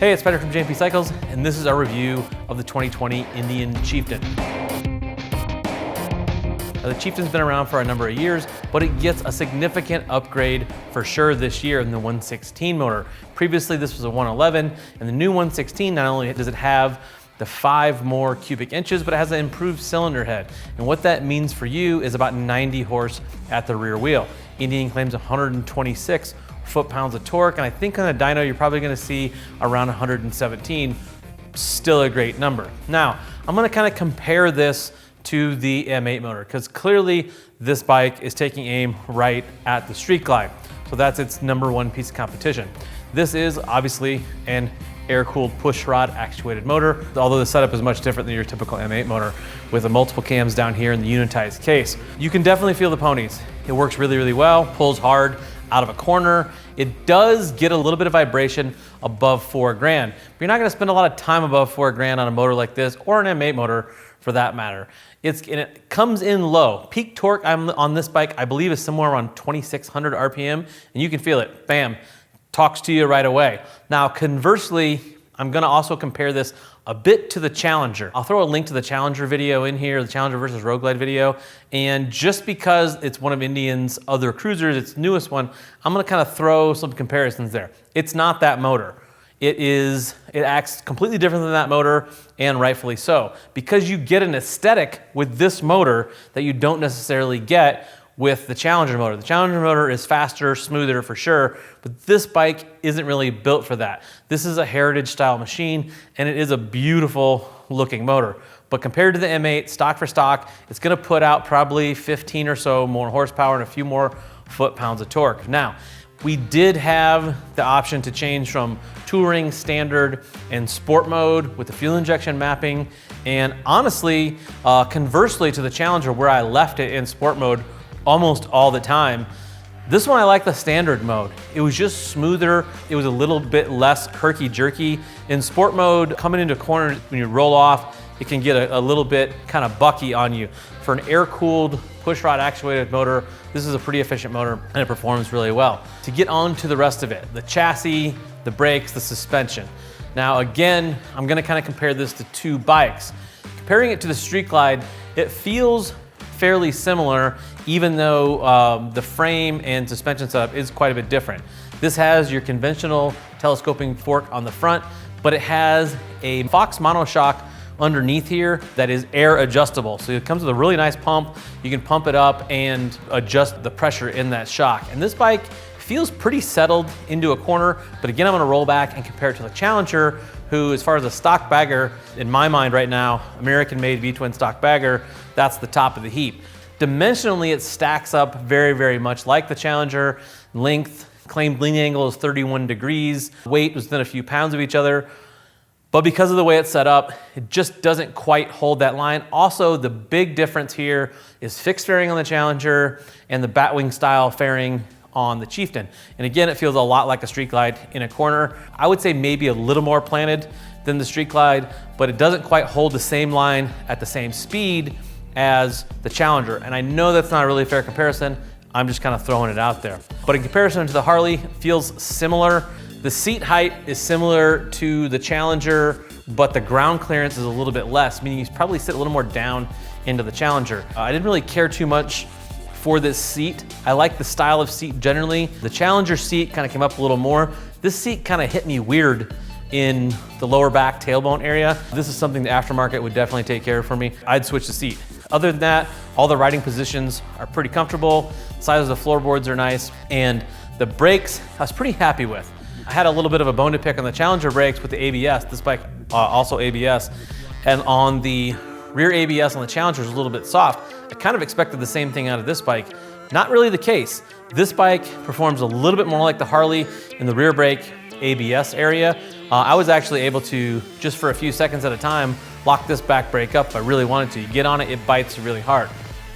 Hey, it's Patrick from JP Cycles, and this is our review of the 2020 Indian Chieftain. Now, the Chieftain's been around for a number of years, but it gets a significant upgrade for sure this year in the 116 motor. Previously, this was a 111, and the new 116, not only does it have the 5 more cubic inches, but it has an improved cylinder head. And what that means for you is about 90 horse at the rear wheel. Indian claims 126 foot-pounds of torque, and I think on the dyno you're probably gonna see around 117. Still a great number. Now, I'm gonna kind of compare this to the M8 motor, because clearly this bike is taking aim right at the Street Glide. So that's its #1 piece of competition. This is obviously an air-cooled push rod actuated motor, although the setup is much different than your typical M8 motor with the multiple cams down here in the unitized case. You can definitely feel the ponies. It works really, really well, pulls hard out of a corner. It does get a little bit of vibration above 4 grand. But you're not gonna spend a lot of time above 4 grand on a motor like this, or an M8 motor for that matter. It comes in low. Peak torque on this bike, I believe, is somewhere around 2,600 RPM, and you can feel it, bam, talks to you right away. Now, conversely, I'm gonna also compare this a bit to the Challenger. I'll throw a link to the Challenger video in here, the Challenger versus Road Glide video. And just because it's one of Indian's other cruisers, its newest one, I'm gonna kind of throw some comparisons there. It's not that motor. It acts completely different than that motor, and rightfully so, because you get an aesthetic with this motor that you don't necessarily get with the Challenger motor. The Challenger motor is faster, smoother for sure, but this bike isn't really built for that. This is a heritage style machine, and it is a beautiful looking motor. But compared to the M8, stock for stock, it's gonna put out probably 15 or so more horsepower and a few more foot-pounds of torque. Now, we did have the option to change from touring, standard, and sport mode with the fuel injection mapping. And honestly, conversely to the Challenger, where I left it in sport mode almost all the time, this one I like the standard mode. It was just smoother. It was a little bit less herky-jerky. In sport mode, coming into a corner, when you roll off, it can get a little bit kind of bucky on you. For an air-cooled, pushrod actuated motor, this is a pretty efficient motor, and it performs really well. To get on to the rest of it, the chassis, the brakes, the suspension. Now again, I'm gonna kind of compare this to 2 bikes. Comparing it to the Street Glide, it feels fairly similar, even though the frame and suspension setup is quite a bit different. This has your conventional telescoping fork on the front, but it has a Fox monoshock underneath here that is air adjustable. So it comes with a really nice pump. You can pump it up and adjust the pressure in that shock. And this bike feels pretty settled into a corner, but again, I'm gonna roll back and compare it to the Challenger, who, as far as a stock bagger, in my mind right now, American-made V-twin stock bagger, that's the top of the heap. Dimensionally, it stacks up very, very much like the Challenger. Length, claimed lean angle is 31 degrees. Weight was within a few pounds of each other. But because of the way it's set up, it just doesn't quite hold that line. Also, the big difference here is fixed fairing on the Challenger and the batwing style fairing on the Chieftain. And again, it feels a lot like a Street Glide in a corner. I would say maybe a little more planted than the Street Glide, but it doesn't quite hold the same line at the same speed as the Challenger. And I know that's not a really fair comparison. I'm just kind of throwing it out there. But in comparison to the Harley, it feels similar. The seat height is similar to the Challenger, but the ground clearance is a little bit less, meaning you probably sit a little more down into the Challenger. I didn't really care too much for this seat. I like the style of seat generally. The Challenger seat kind of came up a little more. This seat kind of hit me weird in the lower back tailbone area. This is something the aftermarket would definitely take care of for me. I'd switch the seat. Other than that, all the riding positions are pretty comfortable. Size of the floorboards are nice, and the brakes I was pretty happy with. I had a little bit of a bone to pick on the Challenger brakes with the ABS. This bike also ABS, and on the rear ABS on the Challenger is a little bit soft. I kind of expected the same thing out of this bike. Not really the case. This bike performs a little bit more like the Harley in the rear brake ABS area. I was actually able to, just for a few seconds at a time, lock this back brake up if I really wanted to. You get on it, it bites really hard.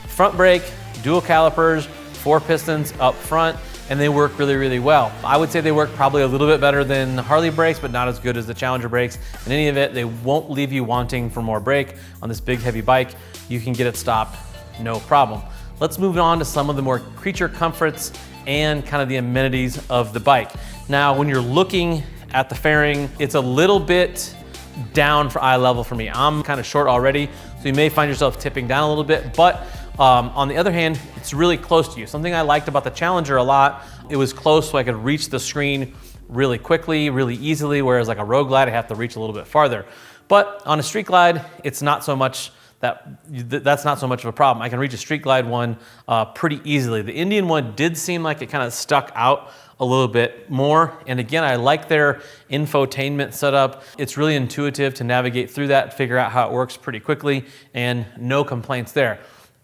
Front brake, dual calipers, 4 pistons up front, and they work really, really well. I would say they work probably a little bit better than Harley brakes, but not as good as the Challenger brakes. In any event, they won't leave you wanting for more brake. On this big, heavy bike, you can get it stopped, no problem. Let's move on to some of the more creature comforts and kind of the amenities of the bike. Now, when you're looking at the fairing. It's a little bit down for eye level for me. I'm kind of short already, so you may find yourself tipping down a little bit, but on the other hand, it's really close to you. Something I liked about the Challenger a lot, it was close so I could reach the screen really quickly, really easily, whereas like a Road Glide, I have to reach a little bit farther. But on a Street Glide, it's not so much that's not so much of a problem. I can reach a Street Glide one pretty easily. The Indian one did seem like it kind of stuck out a little bit more. And again, I like their infotainment setup. It's really intuitive to navigate through that, figure out how it works pretty quickly, and no complaints there.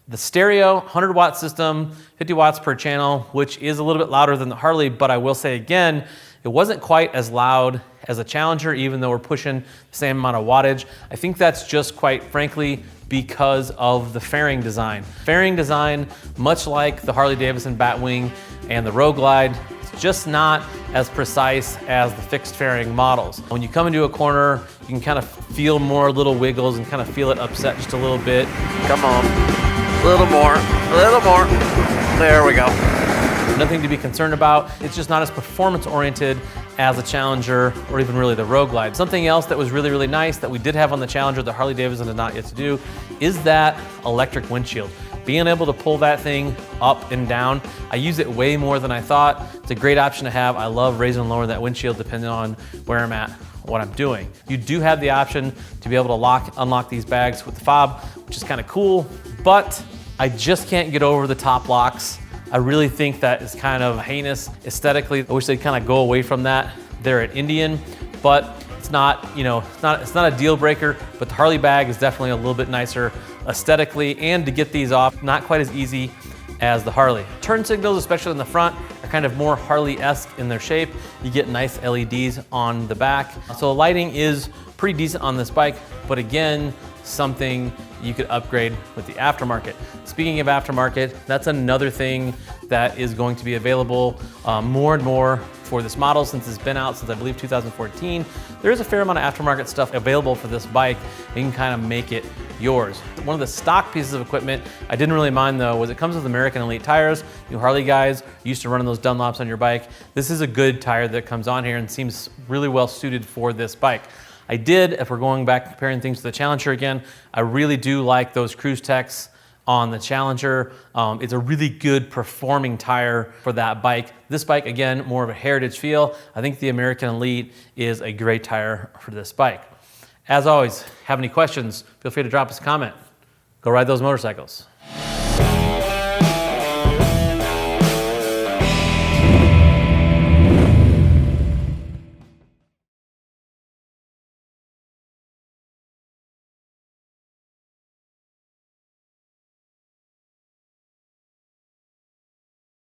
The stereo, 100 watt system, 50 watts per channel, which is a little bit louder than the Harley, but I will say again, it wasn't quite as loud as a Challenger, even though we're pushing the same amount of wattage. I think that's just quite frankly because of the fairing design. Fairing design, much like the Harley-Davidson Batwing and the Road Glide, it's just not as precise as the fixed fairing models. When you come into a corner, you can kind of feel more little wiggles and kind of feel it upset just a little bit. Come on, a little more, a little more. There we go. Nothing to be concerned about. It's just not as performance oriented as a Challenger or even really the Road Glide. Something else that was really, really nice that we did have on the Challenger that Harley-Davidson did not yet to do is that electric windshield. Being able to pull that thing up and down, I use it way more than I thought. It's a great option to have. I love raising and lowering that windshield depending on where I'm at, what I'm doing. You do have the option to be able to unlock these bags with the fob, which is kind of cool, but I just can't get over the top locks. I really think that is kind of heinous aesthetically. I wish they'd kind of go away from that there at Indian, but it's not, you know, it's not a deal breaker, but the Harley bag is definitely a little bit nicer aesthetically, and to get these off, not quite as easy as the Harley. Turn signals, especially in the front, are kind of more Harley-esque in their shape. You get nice LEDs on the back. So the lighting is pretty decent on this bike, but again, something you could upgrade with the aftermarket. Speaking of aftermarket, that's another thing that is going to be available more and more for this model since it's been out since I believe 2014. There is a fair amount of aftermarket stuff available for this bike. You can kind of make it yours. One of the stock pieces of equipment I didn't really mind though was it comes with American Elite tires. You Harley guys used to running those Dunlops on your bike. This is a good tire that comes on here and seems really well suited for this bike. I did, if we're going back comparing things to the Challenger again, I really do like those Cruise Techs on the Challenger. It's a really good performing tire for that bike. This bike, again, more of a heritage feel. I think the American Elite is a great tire for this bike. As always, have any questions, feel free to drop us a comment. Go ride those motorcycles.